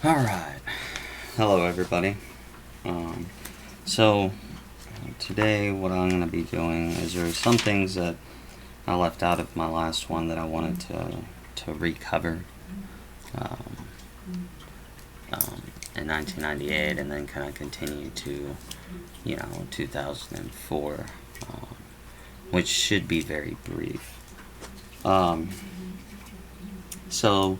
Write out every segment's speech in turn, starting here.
Alright. Hello, everybody. So, today what I'm going to be doing is there's some things that I left out of my last one that I wanted to recover in 1998 and then kind of continue to, 2004, which should be very brief. So,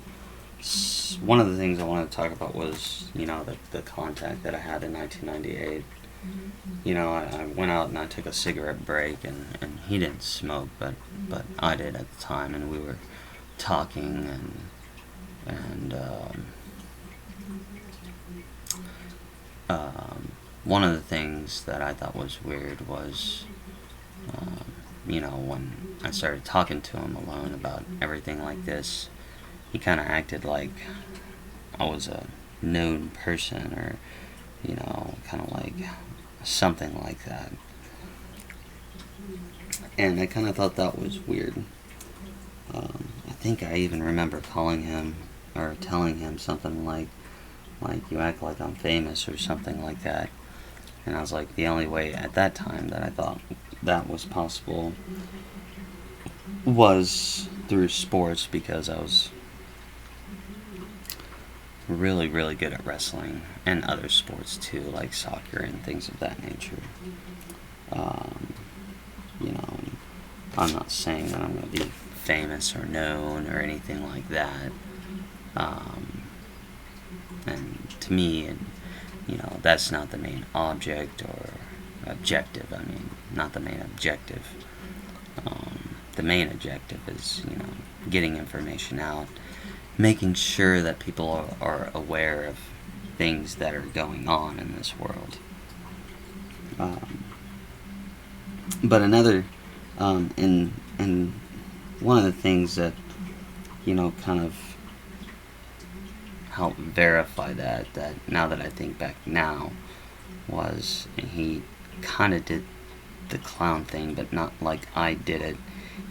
one of the things I wanted to talk about was, the contact that I had in 1998. I went out and I took a cigarette break, and he didn't smoke, but I did at the time, and we were talking, and one of the things that I thought was weird was, when I started talking to him alone about everything like this, he kind of acted like I was a known person, or, kind of like something like that. And I kind of thought that was weird. I think I even remember calling him or telling him something like you act like I'm famous or something like that. And I was like, the only way at that time that I thought that was possible was through sports, because I was really, really good at wrestling and other sports too, like soccer and things of that nature. I'm not saying that I'm going to be famous or known or anything like that. And to me, that's not the main object or objective. I mean, not the main objective. The main objective is, getting information out, making sure that people are aware of things that are going on in this world. But another, and one of the things that, kind of helped verify that now that I think back now, was he kind of did the clown thing, but not like I did it.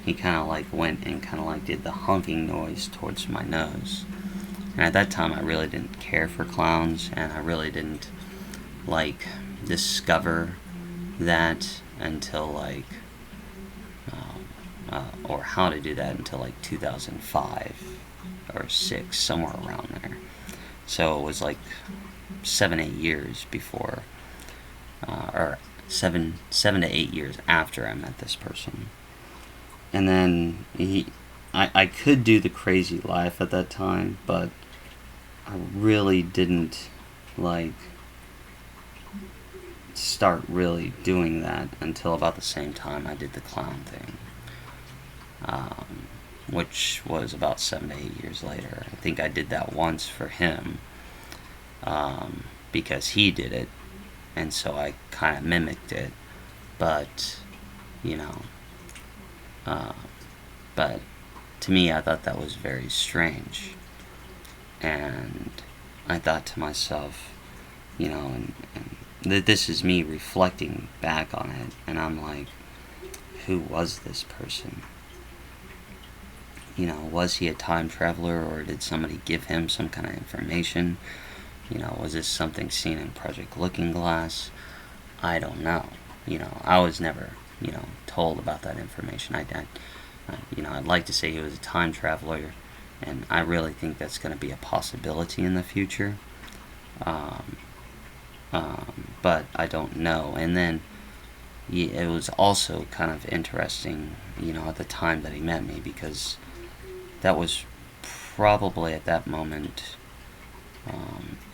He kind of like went and kind of like did the honking noise towards my nose. And at that time I really didn't care for clowns, and I really didn't like discover that until like or how to do that until like 2005 or 6, somewhere around there. So it was like 7-8 years before, or seven to 8 years after I met this person. And then I could do the crazy laugh at that time, but I really didn't like start really doing that until about the same time I did the clown thing, which was about 7 to 8 years later. I think I did that once for him, because he did it, and so I kind of mimicked it, but but to me, I thought that was very strange, and I thought to myself, and that this is me reflecting back on it, and I'm like, who was this person? Was he a time traveler, or did somebody give him some kind of information? Was this something seen in Project Looking Glass? I don't know. I was never, told about that information. I'd like to say he was a time traveler, and I really think that's going to be a possibility in the future. But I don't know. And then it was also kind of interesting, at the time that he met me, because that was probably at that moment,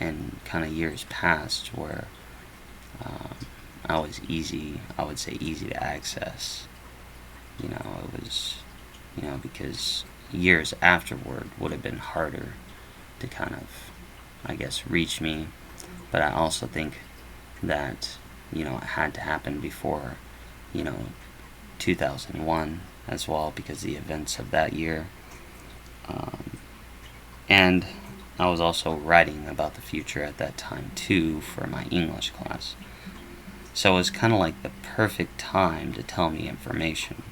and kind of years past, where I was easy to access. It was, because years afterward would have been harder to kind of, I guess, reach me. But I also think that, it had to happen before, 2001 as well, because the events of that year. And I was also writing about the future at that time too, for my English class. So it was kind of like the perfect time to tell me information.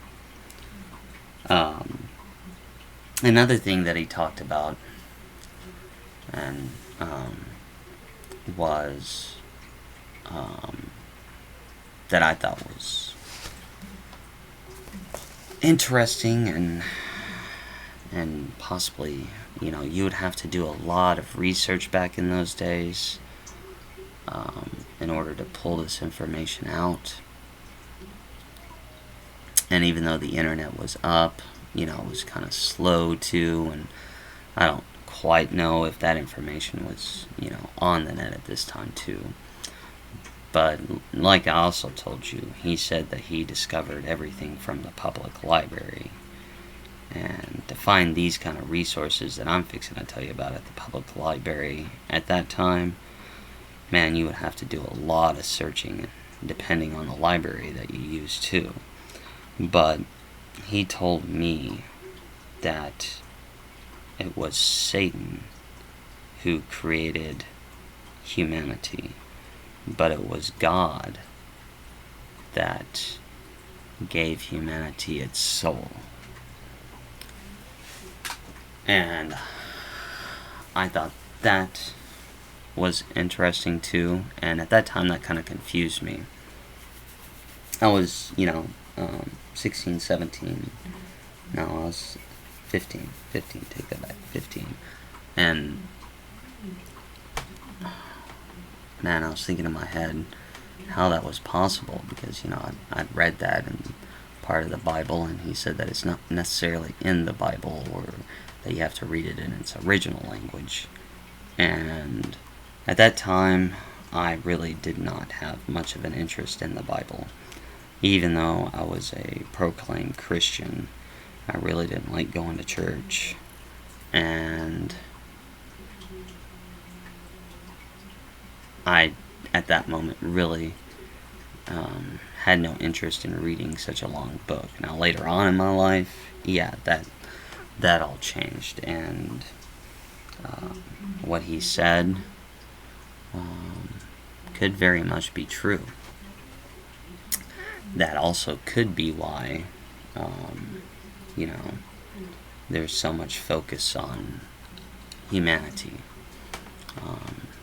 Another thing that he talked about and was that I thought was interesting, and possibly, you would have to do a lot of research back in those days in order to pull this information out. And even though the internet was up, it was kind of slow too, and I don't quite know if that information was, on the net at this time too. But like I also told you, he said that he discovered everything from the public library. And to find these kind of resources that I'm fixing to tell you about at the public library at that time, man, you would have to do a lot of searching, depending on the library that you use too. But he told me that it was Satan who created humanity, but it was God that gave humanity its soul. And I thought that was interesting too, and at that time that kind of confused me. I was, 16, 17, no, I was 15, take that back, 15, and, man, I was thinking in my head how that was possible, because, I'd read that in part of the Bible, and he said that it's not necessarily in the Bible, or that you have to read it in its original language. And at that time, I really did not have much of an interest in the Bible. Even though I was a proclaimed Christian, I really didn't like going to church. And I, at that moment, really had no interest in reading such a long book. Now, later on in my life, yeah, that all changed, and what he said could very much be true. That also could be why, there's so much focus on humanity,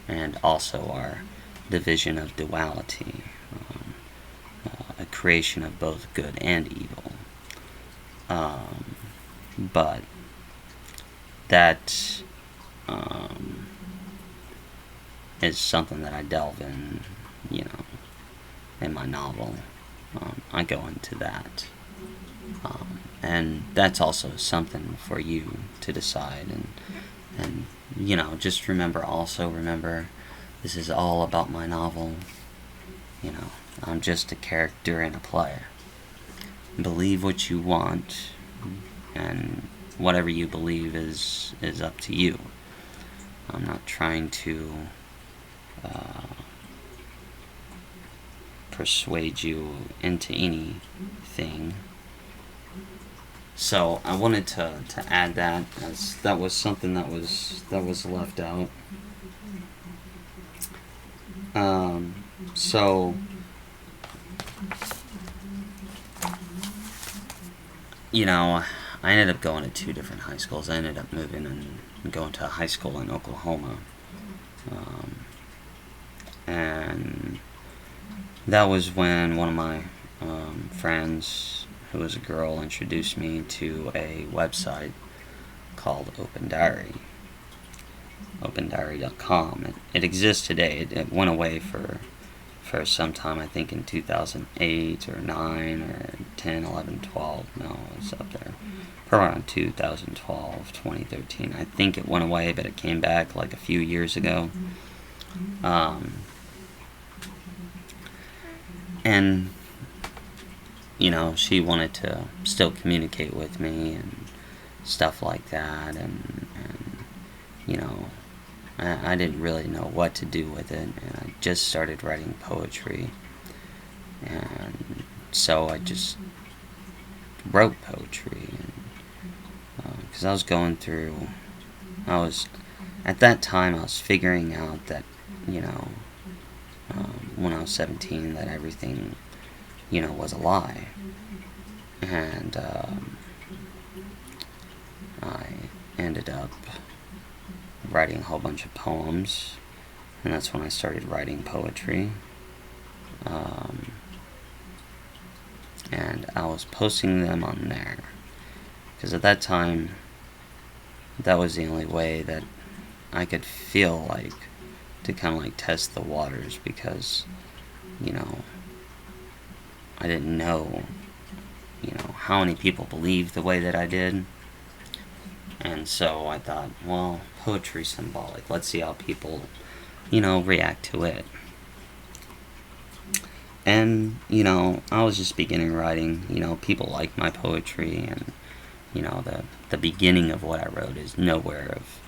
and also our division of duality, a creation of both good and evil. But that is something that I delve in, in my novel. I go into that. And that's also something for you to decide. And just remember, this is all about my novel. I'm just a character and a player. Believe what you want, and whatever you believe is up to you. I'm not trying to persuade you into anything. So I wanted to add that, as that was something that was left out. So I ended up going to 2 different high schools. I ended up moving and going to a high school in Oklahoma. And that was when one of my friends, who was a girl, introduced me to a website called Open Diary. OpenDiary.com. It exists today. It went away for some time, I think in 2008 or 9 or 10, 11, 12. No, it's up there. Around 2012, 2013. I think it went away, but it came back like a few years ago. And, she wanted to still communicate with me and stuff like that. And I didn't really know what to do with it. And I just started writing poetry. And so I just wrote poetry. Because I was going through, at that time I was figuring out that, when I was 17, that everything, was a lie. And I ended up writing a whole bunch of poems, and that's when I started writing poetry. And I was posting them on there because at that time that was the only way that I could feel like to kind of like test the waters, because I didn't know how many people believed the way that I did. And so I thought, well, poetry's symbolic, let's see how people react to it. And I was just beginning writing. People like my poetry, and the beginning of what I wrote is nowhere of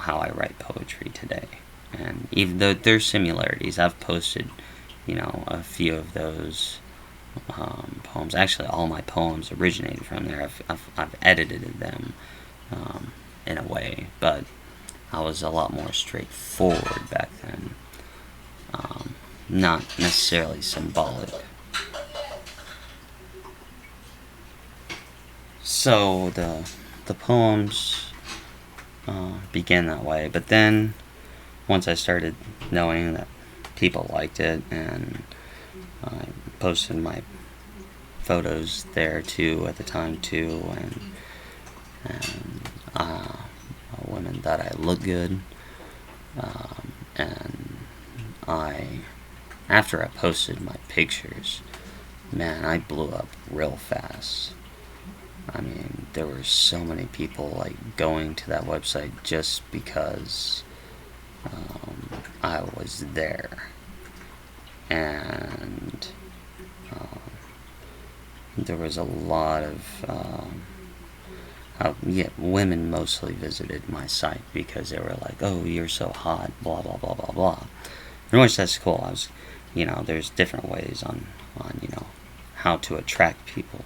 how I write poetry today. And even though there's similarities, I've posted a few of those poems. Actually, all my poems originated from there. I've edited them in a way, but I was a lot more straightforward back then. Not necessarily symbolic. So the poems began that way, but then once I started knowing that people liked it, and I posted my photos there too at the time too, and women thought I looked good, and after I posted my pictures, man, I blew up real fast. I mean, there were so many people like going to that website just because I was there. And there was a lot of women mostly visited my site because they were like, oh, you're so hot, blah blah blah blah blah. And which that's cool. I was there's different ways on how to attract people.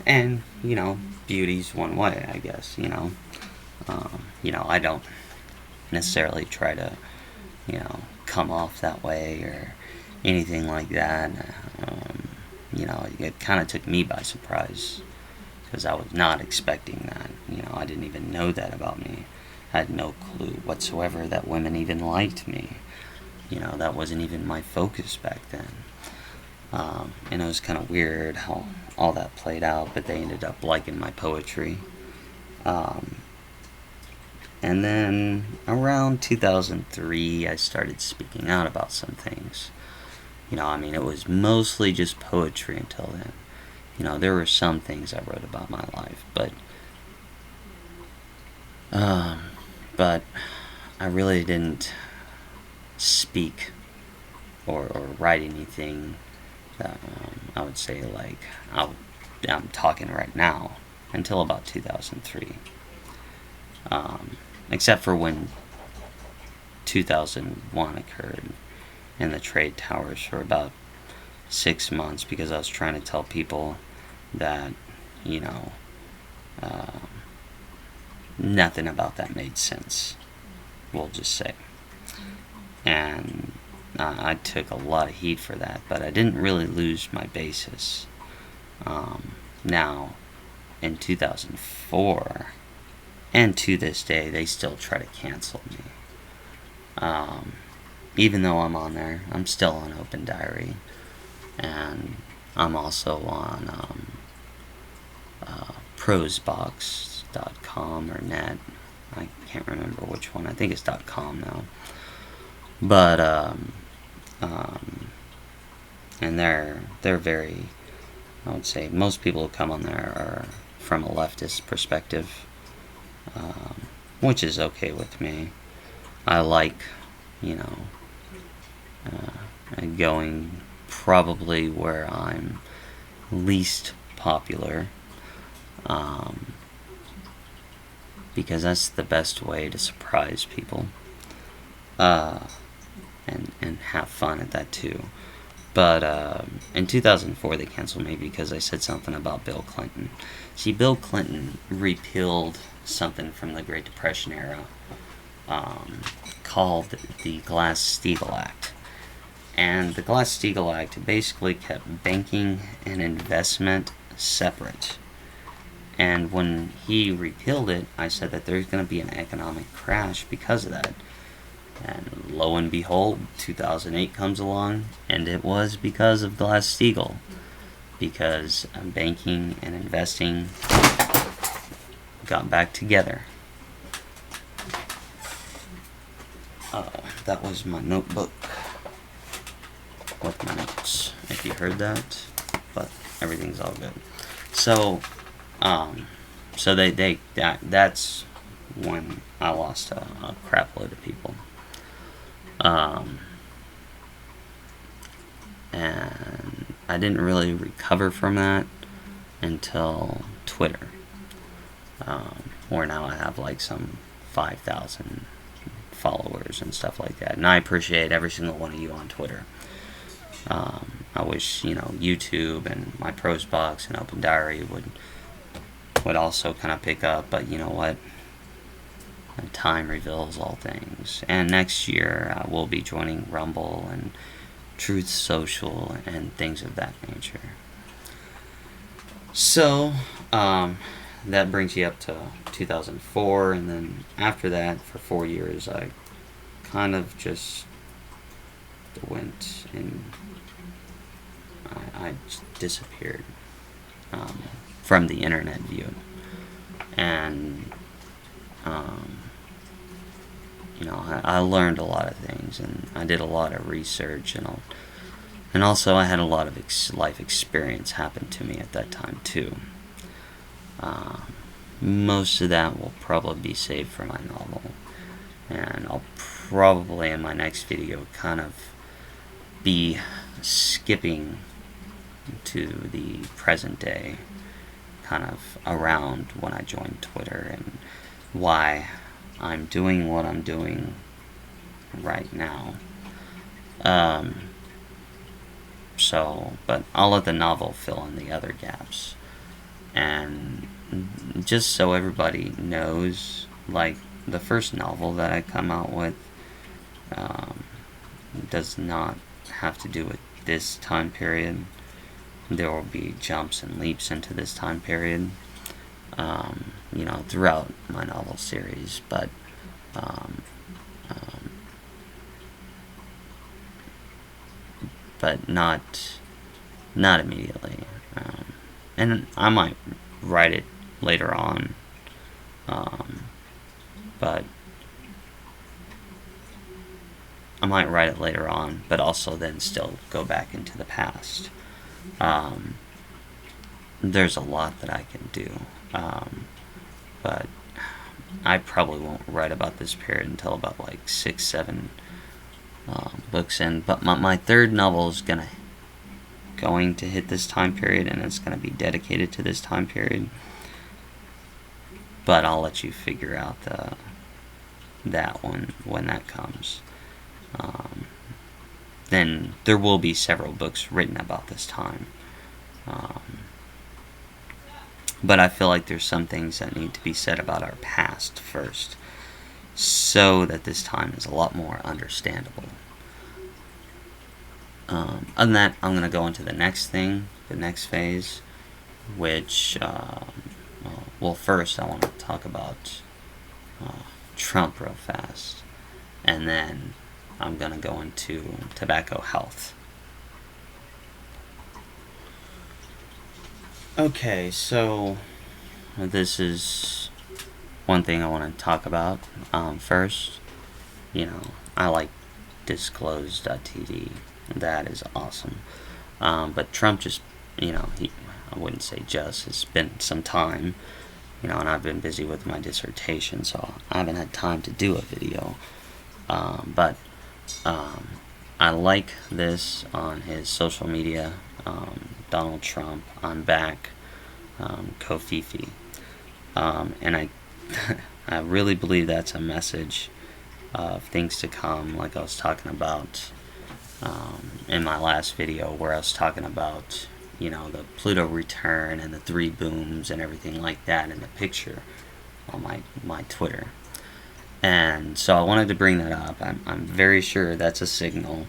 And beauty's one way, I guess. I don't necessarily try to come off that way or anything like that. It kind of took me by surprise because I was not expecting that. I didn't even know that about me. I had no clue whatsoever that women even liked me. That wasn't even my focus back then. And it was kind of weird how all that played out, but they ended up liking my poetry. And then around 2003, I started speaking out about some things. It was mostly just poetry until then. There were some things I wrote about my life, but I really didn't speak or write anything that I would say like I'm talking right now until about 2003. Except for when 2001 occurred in the trade towers for about 6 months, because I was trying to tell people that nothing about that made sense, we'll just say. And I took a lot of heat for that, but I didn't really lose my basis. Now, in 2004, and to this day, they still try to cancel me. Even though I'm on there, I'm still on Open Diary, and I'm also on prosebox.com or net. I can't remember which one. I think it's .com now. But and they're very, I would say most people who come on there are from a leftist perspective, which is okay with me. I like going probably where I'm least popular, because that's the best way to surprise people, and have fun at that too. But in 2004 they canceled me because I said something about Bill Clinton. See, Bill Clinton repealed something from the Great Depression era called the Glass-Steagall Act. And the Glass-Steagall Act basically kept banking and investment separate. And when he repealed it, I said that there's going to be an economic crash because of that. And lo and behold, 2008 comes along, and it was because of Glass-Steagall. Because banking and investing got back together. That was my notebook with my notes, if you heard that, but everything's all good. So, that's when I lost a crap load of people. And I didn't really recover from that until Twitter, where now I have like some 5,000 followers and stuff like that. And I appreciate every single one of you on Twitter. I wish, YouTube and my prose box and Open Diary would also kind of pick up, but you know what? Time reveals all things. And next year I will be joining Rumble and Truth Social and things of that nature. So, that brings you up to 2004, and then after that, for 4 years, I kind of just went and I just disappeared from the internet view. And, I learned a lot of things, and I did a lot of research, and also I had a lot of life experience happen to me at that time, too. Most of that will probably be saved for my novel, and I'll probably in my next video kind of be skipping to the present day, kind of around when I joined Twitter and why I'm doing what I'm doing right now. But I'll let the novel fill in the other gaps. And just so everybody knows, like, the first novel that I come out with does not have to do with this time period. There will be jumps and leaps into this time period, throughout my novel series, but not immediately. And I might write it later on, but also then still go back into the past. There's a lot that I can do, but I probably won't write about this period until about like 6-7 books in. But my third novel is going to hit this time period, and it's going to be dedicated to this time period. But I'll let you figure out that one when that comes. Then there will be several books written about this time. But I feel like there's some things that need to be said about our past first, so that this time is a lot more understandable. Other than that, I'm going to go into the next phase, which, first I want to talk about Trump real fast, and then I'm going to go into tobacco health. Okay, so this is one thing I want to talk about. First, I like disclosed.tv. That is awesome. But Trump just, I wouldn't say just, it's been some time, and I've been busy with my dissertation, so I haven't had time to do a video. But I like this on his social media. Donald Trump, I'm back, Covfefe. And I really believe that's a message of things to come, like I was talking about in my last video, where I was talking about, the Pluto return and the 3 booms and everything like that in the picture on my Twitter. And so I wanted to bring that up. I'm very sure that's a signal.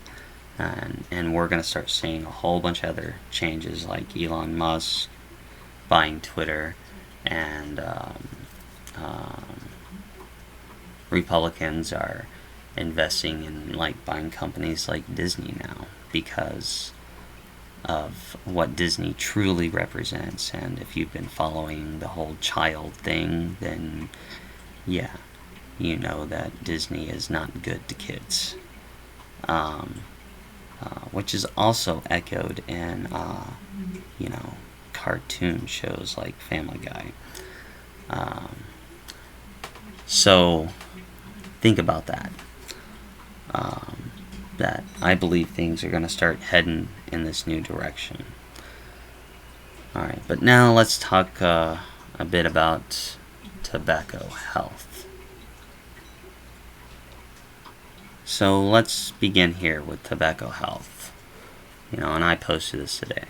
And we're going to start seeing a whole bunch of other changes, like Elon Musk buying Twitter, and Republicans are investing in like buying companies like Disney now because of what Disney truly represents. And if you've been following the whole child thing, then yeah, you know that Disney is not good to kids. Um, which is also echoed in, you know, cartoon shows like Family Guy. Um, so think about that. Um, that I believe things are going to start heading in this new direction. Alright, but now let's talk a bit about tobacco health. So let's begin here with tobacco health. You know, and I posted this today,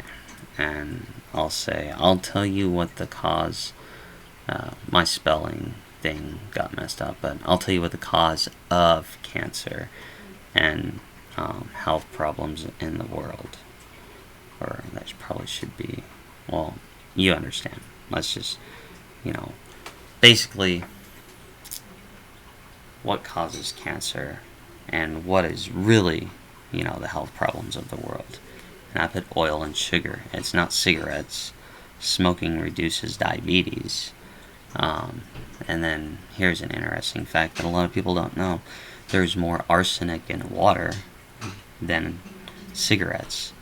and I'll tell you what the cause. My spelling thing got messed up, but I'll tell you what the cause of cancer and health problems in the world, or that probably should be, well, you understand. Let's just, you know, basically what causes cancer and what is really, you know, the health problems of the world. And I put oil and sugar. It's not cigarettes. Smoking reduces diabetes. And then here's an interesting fact that a lot of people don't know. There's more arsenic in water than cigarettes.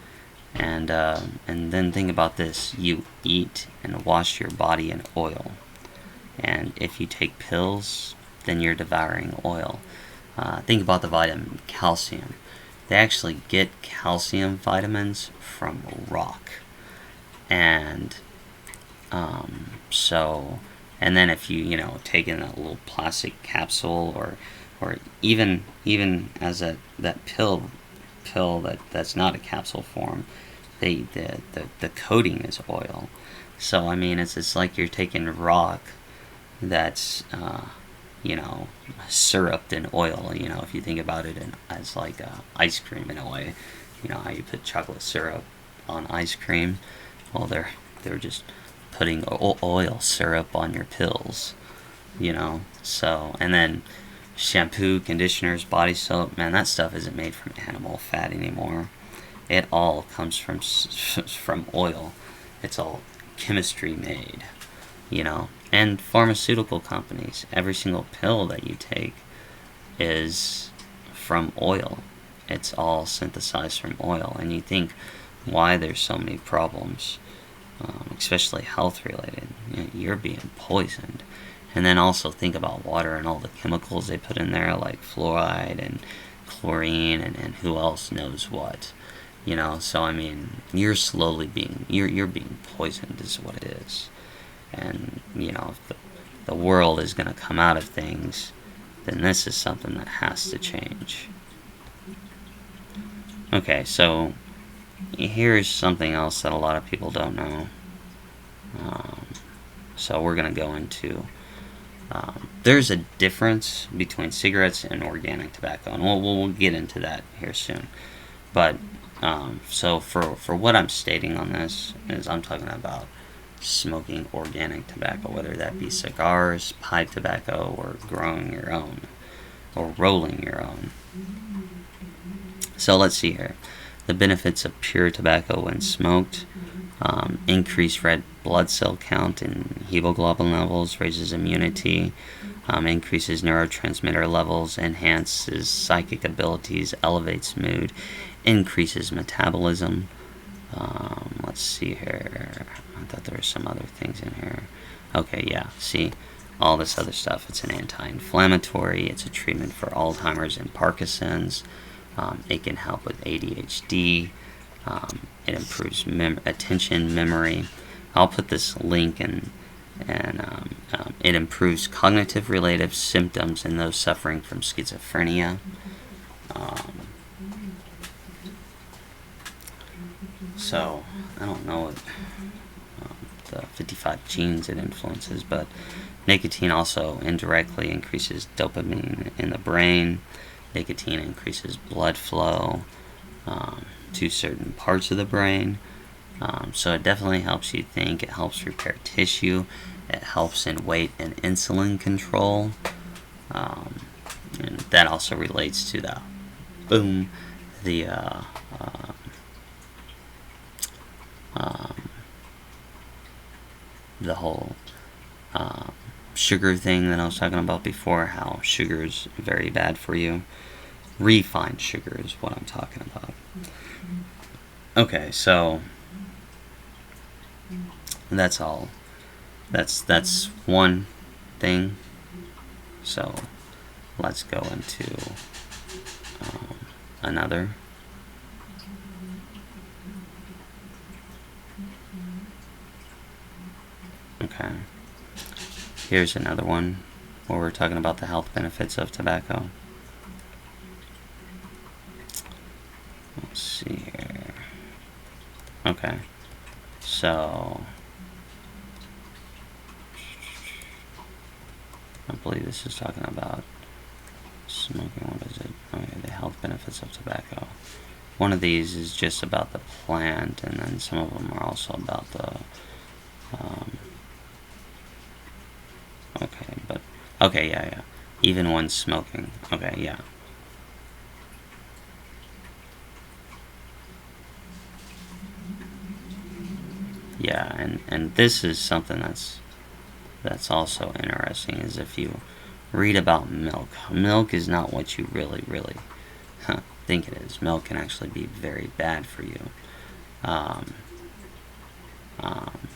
And then think about this. You eat and wash your body in oil. And if you take pills, then you're devouring oil. Think about the vitamin calcium. They actually get calcium vitamins from rock. And and then if you take in a little plastic capsule, or even as that pill that's not a capsule form, the coating is oil. So I mean, it's like you're taking rock that's syruped in oil. If you think about it as like ice cream in a way, how you put chocolate syrup on ice cream. Well, they're just putting oil syrup on your pills. So, and then shampoo, conditioners, body soap, man, that stuff isn't made from animal fat anymore. It all comes from oil. It's all chemistry made, And pharmaceutical companies, every single pill that you take is from oil. It's all synthesized from oil. And you think why there's so many problems, especially health related. You're being poisoned. And then also think about water and all the chemicals they put in there, like fluoride and chlorine and who else knows what. So I mean, you're slowly you're being poisoned is what it is. And if the world is going to come out of things, then this is something that has to change. Okay, so here's something else that a lot of people don't know. So we're going to go into there's a difference between cigarettes and organic tobacco, and we'll get into that here soon. But so for what I'm stating on this is I'm talking about smoking organic tobacco, whether that be cigars, pipe tobacco, or growing your own, or rolling your own. So let's see here. The benefits of pure tobacco when smoked: increased red blood cell count and hemoglobin levels, raises immunity, increases neurotransmitter levels, enhances psychic abilities, elevates mood, increases metabolism. Let's see here. I thought there were some other things in here. Okay, yeah, see, all this other stuff. It's an anti-inflammatory. It's a treatment for Alzheimer's and Parkinson's. It can help with ADHD. It improves attention, memory. I'll put this link in, and it improves cognitive related symptoms in those suffering from schizophrenia. So I don't know what the 55 genes it influences, but nicotine also indirectly increases dopamine in the brain. Nicotine increases blood flow to certain parts of the brain. So it definitely helps you think. It helps repair tissue. It helps in weight and insulin control. And that also relates to the boom, the the whole sugar thing that I was talking about before, how sugar is very bad for you. Refined sugar is what I'm talking about. Okay, so that's all. That's one thing. So let's go into another. Okay. Here's another one where we're talking about the health benefits of tobacco. Let's see here. Okay. So I believe this is talking about smoking. What is it? Okay, the health benefits of tobacco. One of these is just about the plant, and then some of them are also about the okay, yeah. Even when smoking. Okay, yeah. Yeah, and this is something that's also interesting, is if you read about milk. Milk is not what you really think it is. Milk can actually be very bad for you. Um, um,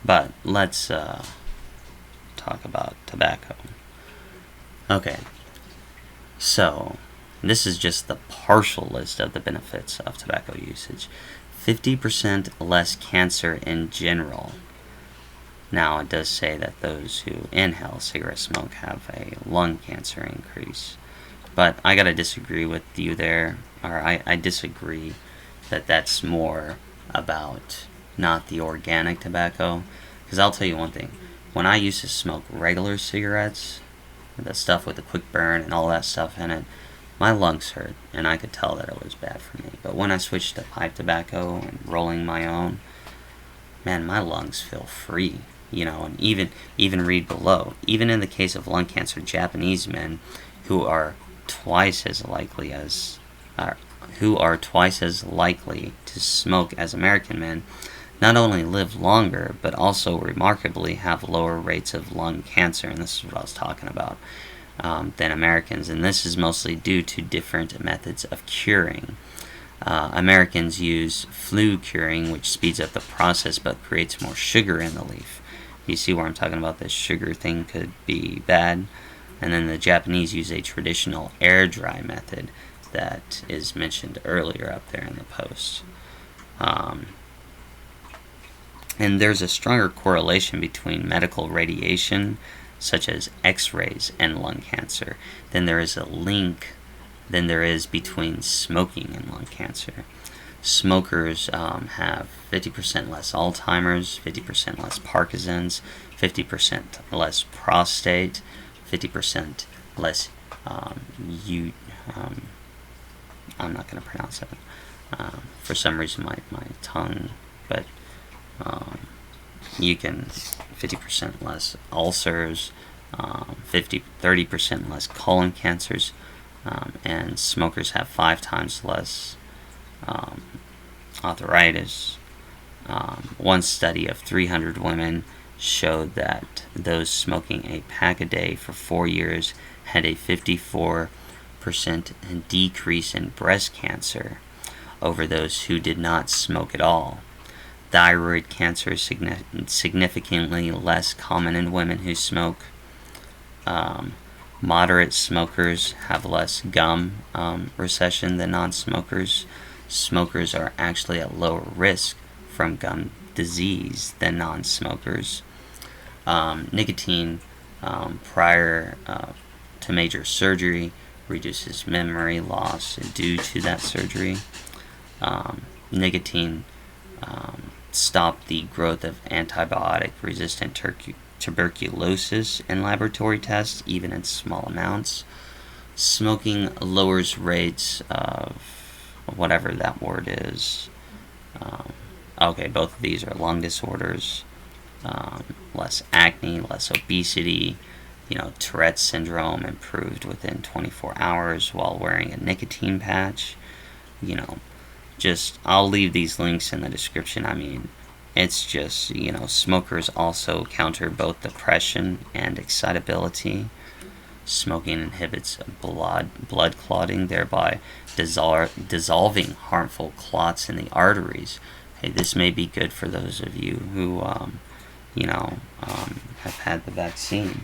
but let's talk about tobacco. Okay, so this is just the partial list of the benefits of tobacco usage. 50% less cancer in general. Now, it does say that those who inhale cigarette smoke have a lung cancer increase. But I gotta disagree with you there, or I disagree that that's more about not the organic tobacco. Because I'll tell you one thing, when I used to smoke regular cigarettes, the stuff with the quick burn and all that stuff in it, my lungs hurt, and I could tell that it was bad for me. But when I switched to pipe tobacco and rolling my own, man, my lungs feel free. And even read below. Even in the case of lung cancer, Japanese men who are twice as likely to smoke as American men not only live longer, but also remarkably have lower rates of lung cancer, and this is what I was talking about, than Americans. And this is mostly due to different methods of curing. Americans use flue curing, which speeds up the process but creates more sugar in the leaf. You see where I'm talking about this sugar thing could be bad. And then the Japanese use a traditional air dry method that is mentioned earlier up there in the post. And there's a stronger correlation between medical radiation, such as X-rays, and lung cancer than there is between smoking and lung cancer. Smokers have 50% less Alzheimer's, 50% less Parkinson's, 50% less prostate, 50% less I'm not going to pronounce it. For some reason my tongue, but you can 50% less ulcers, 30% less colon cancers, and smokers have 5 times less arthritis. One study of 300 women showed that those smoking a pack a day for 4 years had a 54% decrease in breast cancer over those who did not smoke at all. Thyroid cancer is significantly less common in women who smoke. Moderate smokers have less gum recession than non-smokers. Smokers are actually at lower risk from gum disease than non-smokers. Nicotine prior to major surgery reduces memory loss due to that surgery. Nicotine stopped the growth of antibiotic-resistant tuberculosis in laboratory tests, even in small amounts. Smoking lowers rates of whatever that word is. Okay, both of these are lung disorders. Less acne, less obesity. Tourette's syndrome improved within 24 hours while wearing a nicotine patch. I'll leave these links in the description. I mean, it's just, smokers also counter both depression and excitability. Smoking inhibits blood clotting, thereby dissolving harmful clots in the arteries. Hey, this may be good for those of you who, have had the vaccine.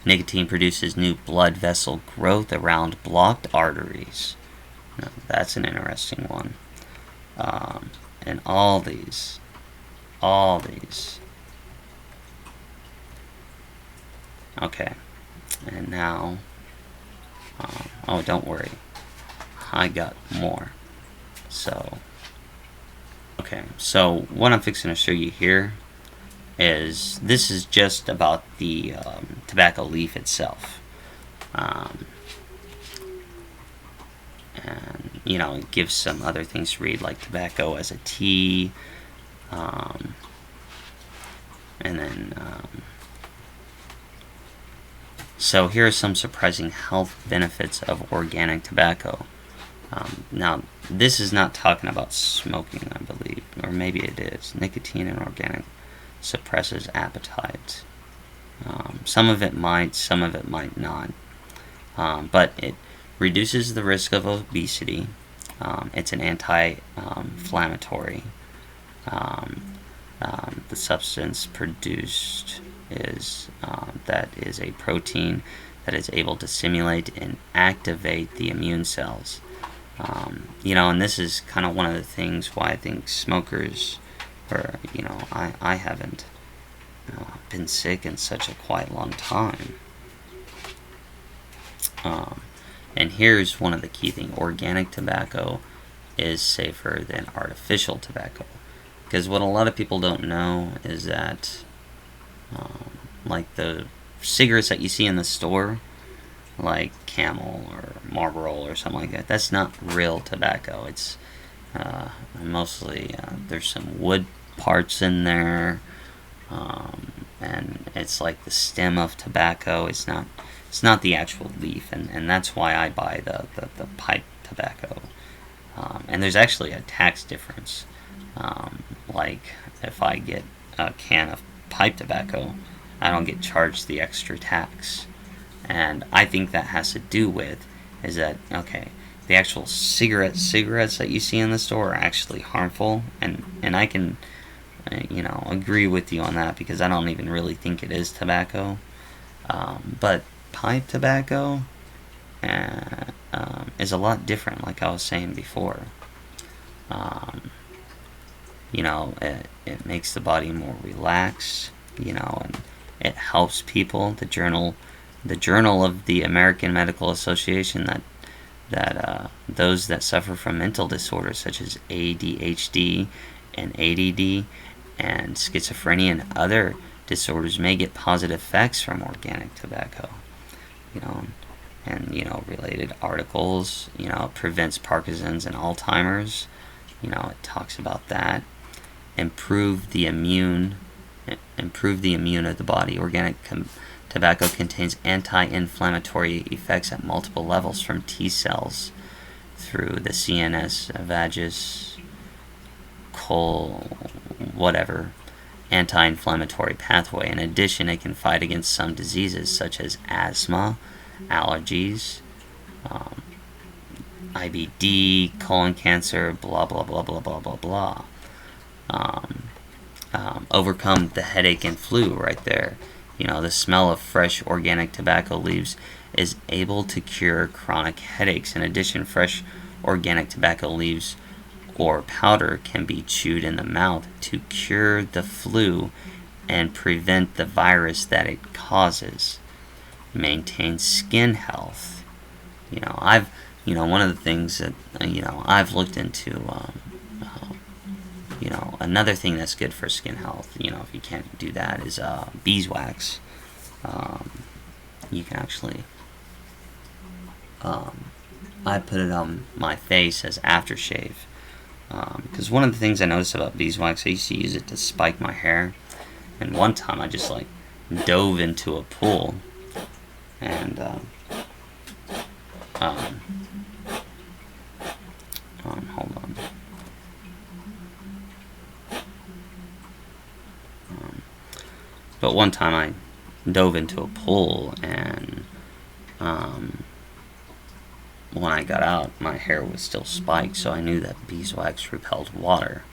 Nicotine produces new blood vessel growth around blocked arteries. Now, that's an interesting one. And all these. Okay, and now, oh, don't worry, I got more. So, okay, so what I'm fixing to show you here this is just about the tobacco leaf itself. And, it gives some other things to read, like tobacco as a tea, and then, so here are some surprising health benefits of organic tobacco. Now, this is not talking about smoking, I believe, or maybe it is. Nicotine in organic suppresses appetite. Some of it might, some of it might not. But it reduces the risk of obesity. It's an anti-inflammatory. The substance produced is that is a protein that is able to stimulate and activate the immune cells. And this is kind of one of the things why I think smokers, or I haven't been sick in such a quite long time. And here's one of the key things: organic tobacco is safer than artificial tobacco. Because what a lot of people don't know is that, like the cigarettes that you see in the store, like Camel or Marlboro or something like that, that's not real tobacco. It's mostly, there's some wood parts in there, and it's like the stem of tobacco. It's not the actual leaf, and that's why I buy the pipe tobacco. And there's actually a tax difference. Like if I get a can of pipe tobacco, I don't get charged the extra tax. And I think that has to do with is that, okay, the actual cigarettes that you see in the store are actually harmful, and I can agree with you on that, because I don't even really think it is tobacco. But pipe tobacco is a lot different, like I was saying before. It makes the body more relaxed, and it helps people. The journal of the American Medical Association that those that suffer from mental disorders such as ADHD and ADD and schizophrenia and other disorders may get positive effects from organic tobacco. And related articles, prevents Parkinson's and Alzheimer's. It talks about that. Improve the immune of the body. Organic tobacco contains anti-inflammatory effects at multiple levels, from T cells through the CNS, vagus, anti-inflammatory pathway. In addition, it can fight against some diseases such as asthma, allergies, IBD, colon cancer, blah blah blah blah blah blah blah. Overcome the headache and flu right there. The smell of fresh organic tobacco leaves is able to cure chronic headaches. In addition, fresh organic tobacco leaves or powder can be chewed in the mouth to cure the flu and prevent the virus that it causes. Maintain skin health. One of the things that I've looked into. Another thing that's good for skin health, if you can't do that, is beeswax. You can actually I put it on my face as aftershave. Because one of the things I noticed about beeswax, I used to use it to spike my hair. And one time I just like dove into a pool and um, hold on. But one time I dove into a pool and when I got out, my hair was still spiked, so I knew that beeswax repelled water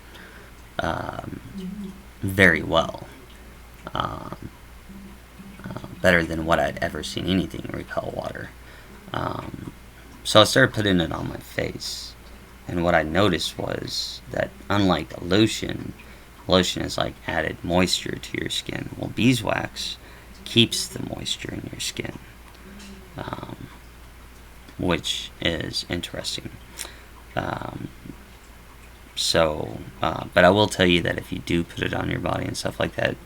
very well. Um, Better than what I'd ever seen anything repel water. So I started putting it on my face, and what I noticed was that unlike lotion is like added moisture to your skin. Well, beeswax keeps the moisture in your skin, um, which is interesting. Um, but I will tell you that if you do put it on your body and stuff like that,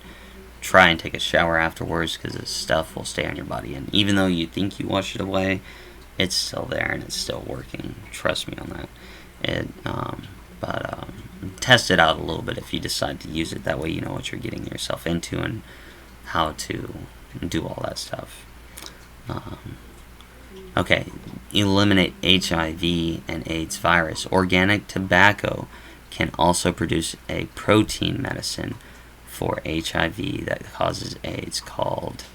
try and take a shower afterwards because this stuff will stay on your body. And even though you think you wash it away, it's still there and it's still working. Trust me on that. But test it out a little bit if you decide to use it. That way you know what you're getting yourself into and how to do all that stuff. Okay, eliminate HIV and AIDS virus. Organic tobacco can also produce a protein medicine for HIV that causes AIDS called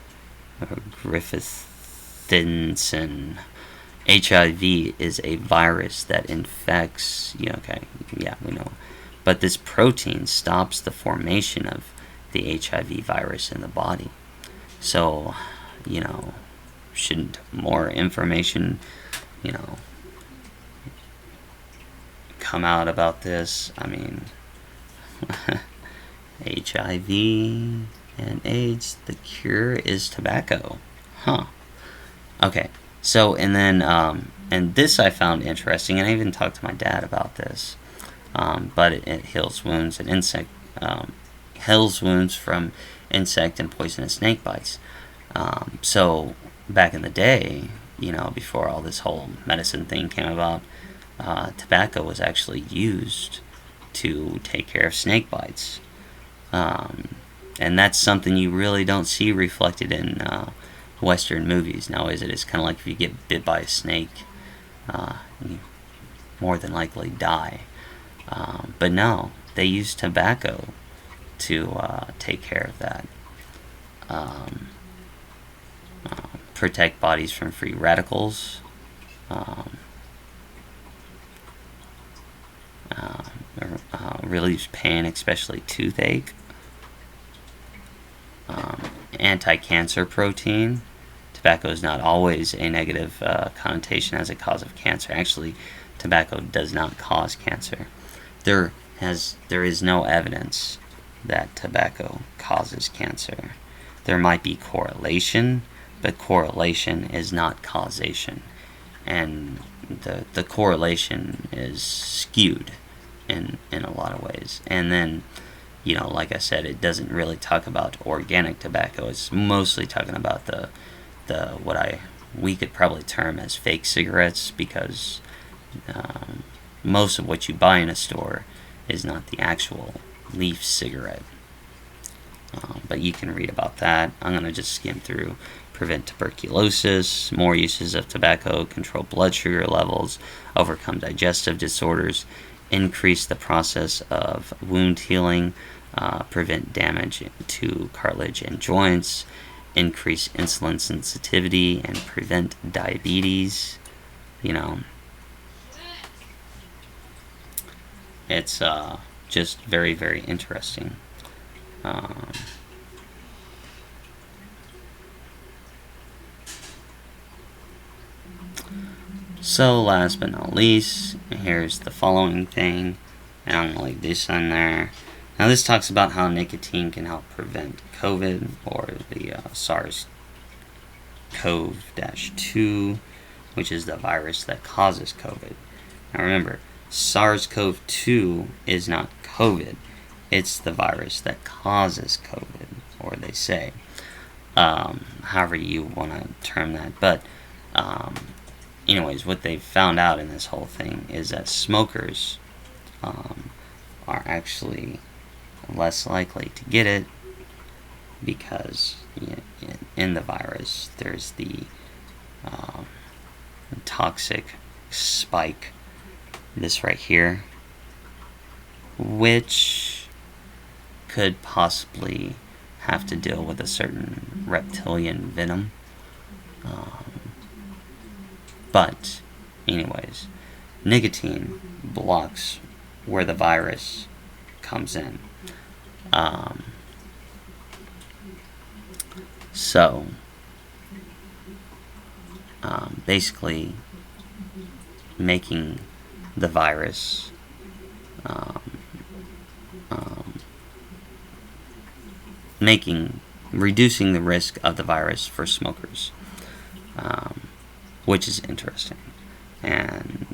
Griffithinsin. HIV is a virus that infects. We know. But this protein stops the formation of the HIV virus in the body. So, shouldn't more information, come out about this? I mean, HIV and AIDS, the cure is tobacco. Huh. Okay. So, and then, and this I found interesting, and I even talked to my dad about this. But it heals wounds and heals wounds from insect and poisonous snake bites. So back in the day, before all this whole medicine thing came about, tobacco was actually used to take care of snake bites. And that's something you really don't see reflected in Western movies now, is it? It's kind of like if you get bit by a snake, you more than likely die. But no, they use tobacco to take care of that. Protect bodies from free radicals. Relieves pain, especially toothache. Anti-cancer protein. Tobacco is not always a negative connotation as a cause of cancer. Actually, tobacco does not cause cancer. There is no evidence that tobacco causes cancer. There might be correlation, but correlation is not causation. And the correlation is skewed in a lot of ways. And then, like I said, it doesn't really talk about organic tobacco. It's mostly talking about the what we could probably term as fake cigarettes, because most of what you buy in a store is not the actual leaf cigarette. But you can read about that. I'm going to just skim through. Prevent tuberculosis, more uses of tobacco, control blood sugar levels, overcome digestive disorders, increase the process of wound healing, prevent damage to cartilage and joints, increase insulin sensitivity, and prevent diabetes. It's just very, very interesting. So last but not least, here's the following thing, and I'm going to leave this on there. Now this talks about how nicotine can help prevent COVID, or the SARS-CoV-2, which is the virus that causes COVID. Now remember, SARS-CoV-2 is not COVID. It's the virus that causes COVID, or they say. However you want to term that. But anyways, what they've found out in this whole thing is that smokers are actually less likely to get it because in the virus there's the toxic spike, this right here, which could possibly have to deal with a certain reptilian venom. But anyways, nicotine blocks where the virus comes in. So basically making the virus reducing the risk of the virus for smokers, which is interesting. And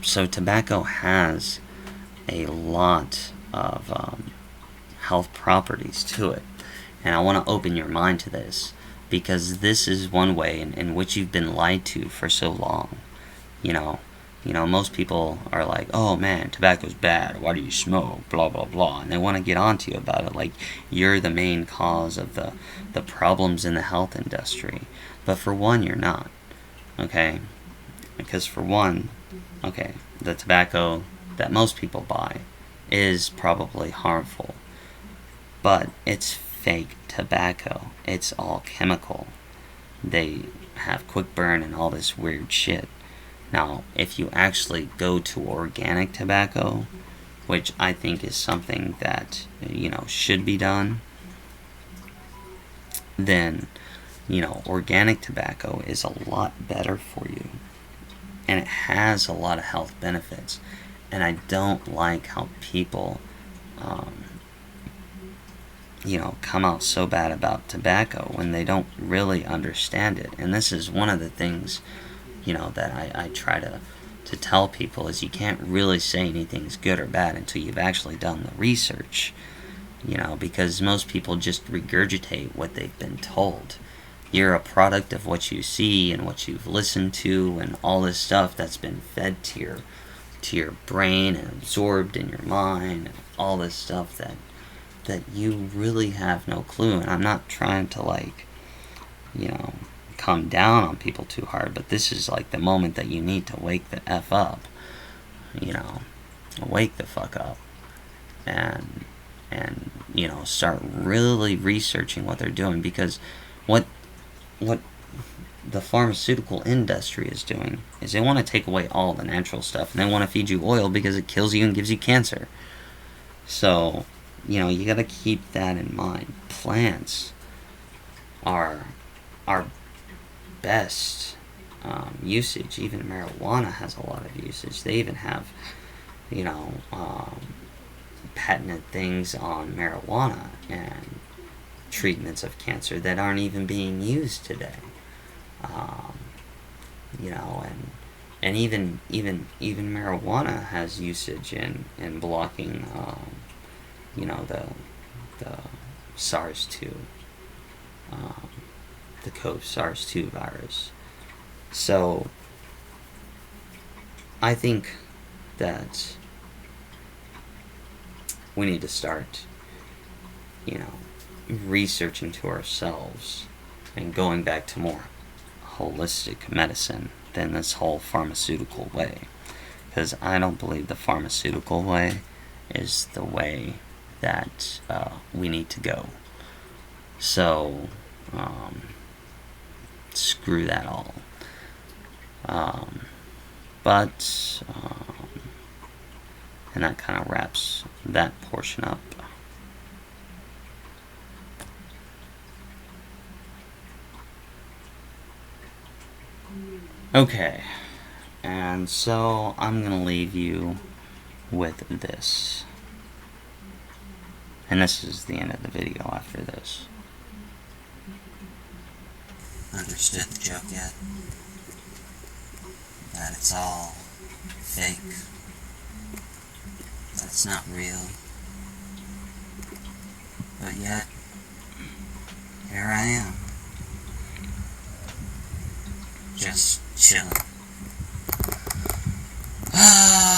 so tobacco has a lot of health properties to it, and I want to open your mind to this, because this is one way in which you've been lied to for so long. You know, most people are like, oh man, tobacco's bad, why do you smoke, blah blah blah, and they want to get on to you about it like you're the main cause of the problems in the health industry. But for one, you're not, okay? Because for one, okay, the tobacco that most people buy is probably harmful, but it's fake tobacco. It's all chemical. They have quick burn and all this weird shit. Now, if you actually go to organic tobacco, which I think is something that, should be done, then, organic tobacco is a lot better for you. And it has a lot of health benefits. And I don't like how people, come out so bad about tobacco when they don't really understand it. And this is one of the things, that I try to tell people, is you can't really say anything's good or bad until you've actually done the research, because most people just regurgitate what they've been told. You're a product of what you see and what you've listened to and all this stuff that's been fed to your brain and absorbed in your mind, and all this stuff that you really have no clue. And I'm not trying to come down on people too hard, but this is like the moment that you need to wake the F up, wake the fuck up, and start really researching what they're doing, because what the pharmaceutical industry is doing is they want to take away all the natural stuff, and they want to feed you oil because it kills you and gives you cancer. So, you gotta keep that in mind. Plants are best usage. Even marijuana has a lot of usage. They even have, patented things on marijuana and treatments of cancer that aren't even being used today. And even marijuana has usage in blocking, the SARS-2, the SARS-2 virus. So I think that we need to start, researching to ourselves and going back to more holistic medicine than this whole pharmaceutical way. Because I don't believe the pharmaceutical way is the way that we need to go. So, screw that all. And that kind of wraps that portion up. Okay, and so I'm gonna leave you with this. And this is the end of the video after this. Understood the joke yet? That it's all fake. That it's not real. But yet, here I am. Just chilling. Oh.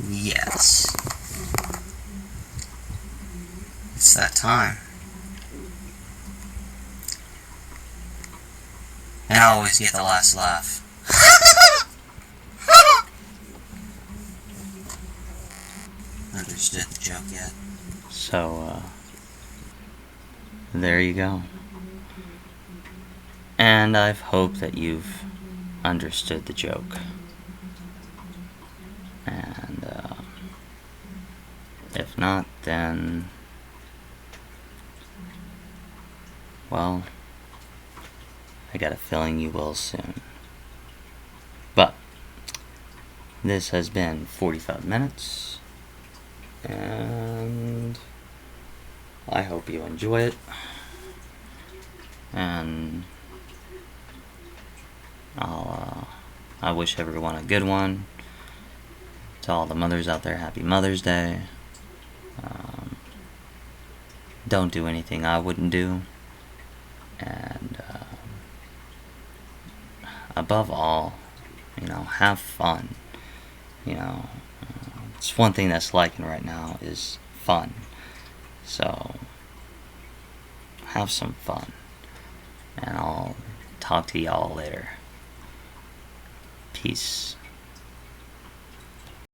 Yes. It's that time. And I always get the last laugh. Understood the joke yet? So, there you go. And I hope that you've understood the joke. And, if not, then, well, I got a feeling you will soon. But, this has been 45 minutes, and I hope you enjoy it, and I wish everyone a good one. To all the mothers out there, happy Mother's Day. Don't do anything I wouldn't do, and above all, have fun. It's one thing that's lacking right now is fun. So, have some fun. And I'll talk to y'all later. Peace.